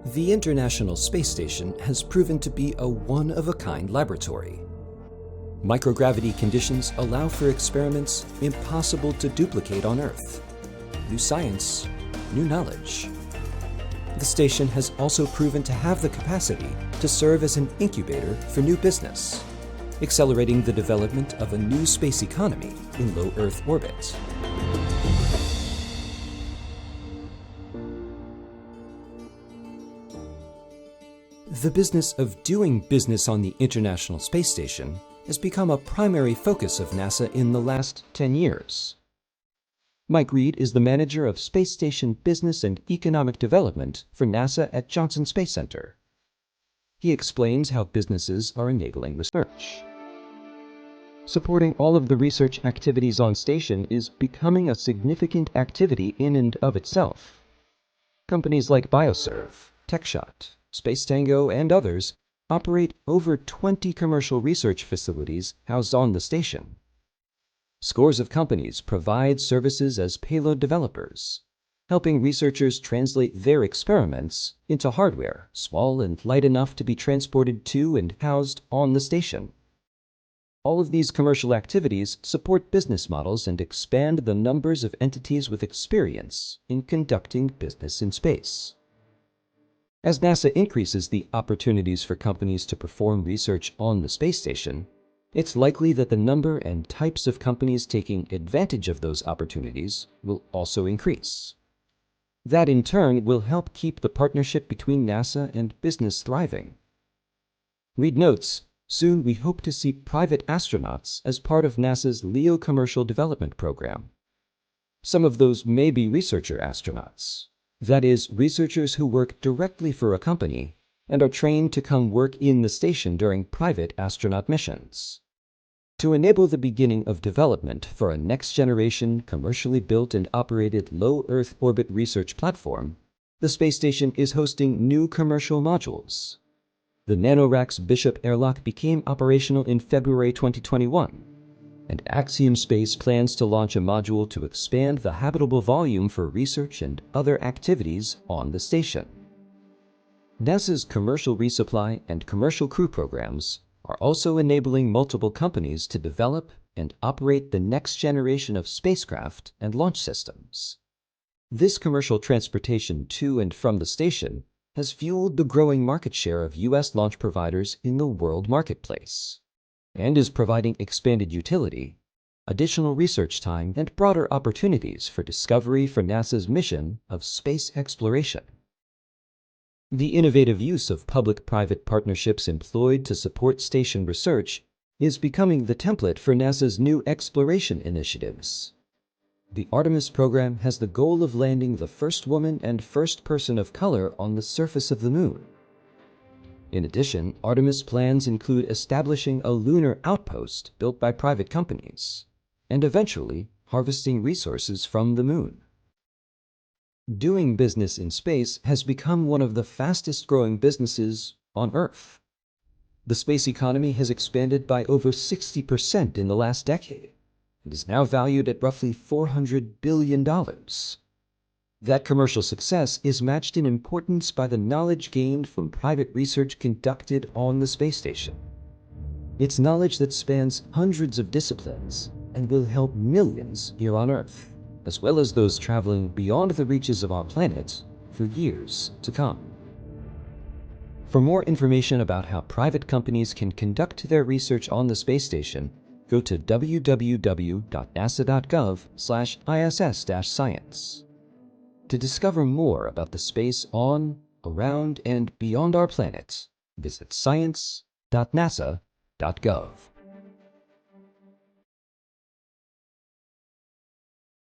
The International Space Station has proven to be a one-of-a-kind laboratory. Microgravity conditions allow for experiments impossible to duplicate on Earth. New science, new knowledge. The station has also proven to have the capacity to serve as an incubator for new business, accelerating the development of a new space economy in low Earth orbit. The business of doing business on the International Space Station has become a primary focus of NASA in the last 10 years. Mike Reed is the manager of Space Station Business and Economic Development for NASA at Johnson Space Center. He explains how businesses are enabling research. Supporting all of the research activities on station is becoming a significant activity in and of itself. Companies like Bioserve, TechShot, Space Tango, and others operate over 20 commercial research facilities housed on the station. Scores of companies provide services as payload developers, helping researchers translate their experiments into hardware small and light enough to be transported to and housed on the station. All of these commercial activities support business models and expand the numbers of entities with experience in conducting business in space. As NASA increases the opportunities for companies to perform research on the space station, it's likely that the number and types of companies taking advantage of those opportunities will also increase. That in turn will help keep the partnership between NASA and business thriving. Reed notes, soon we hope to see private astronauts as part of NASA's LEO commercial development program. Some of those may be researcher astronauts. That is, researchers who work directly for a company and are trained to come work in the station during private astronaut missions. To enable the beginning of development for a next-generation, commercially built and operated low Earth orbit research platform, the space station is hosting new commercial modules. The NanoRacks Bishop airlock became operational in February 2021. And Axiom Space plans to launch a module to expand the habitable volume for research and other activities on the station. NASA's commercial resupply and commercial crew programs are also enabling multiple companies to develop and operate the next generation of spacecraft and launch systems. This commercial transportation to and from the station has fueled the growing market share of U.S. launch providers in the world marketplace, and is providing expanded utility, additional research time, and broader opportunities for discovery for NASA's mission of space exploration. The innovative use of public-private partnerships employed to support station research is becoming the template for NASA's new exploration initiatives. The Artemis program has the goal of landing the first woman and first person of color on the surface of the moon. In addition, Artemis plans include establishing a lunar outpost built by private companies, and eventually harvesting resources from the moon. Doing business in space has become one of the fastest-growing businesses on Earth. The space economy has expanded by over 60% in the last decade, and is now valued at roughly $400 billion. That commercial success is matched in importance by the knowledge gained from private research conducted on the space station. It's knowledge that spans hundreds of disciplines and will help millions here on Earth, as well as those traveling beyond the reaches of our planet for years to come. For more information about how private companies can conduct their research on the space station, go to www.nasa.gov/ISS-science. To discover more about the space on, around, and beyond our planet, visit science.nasa.gov.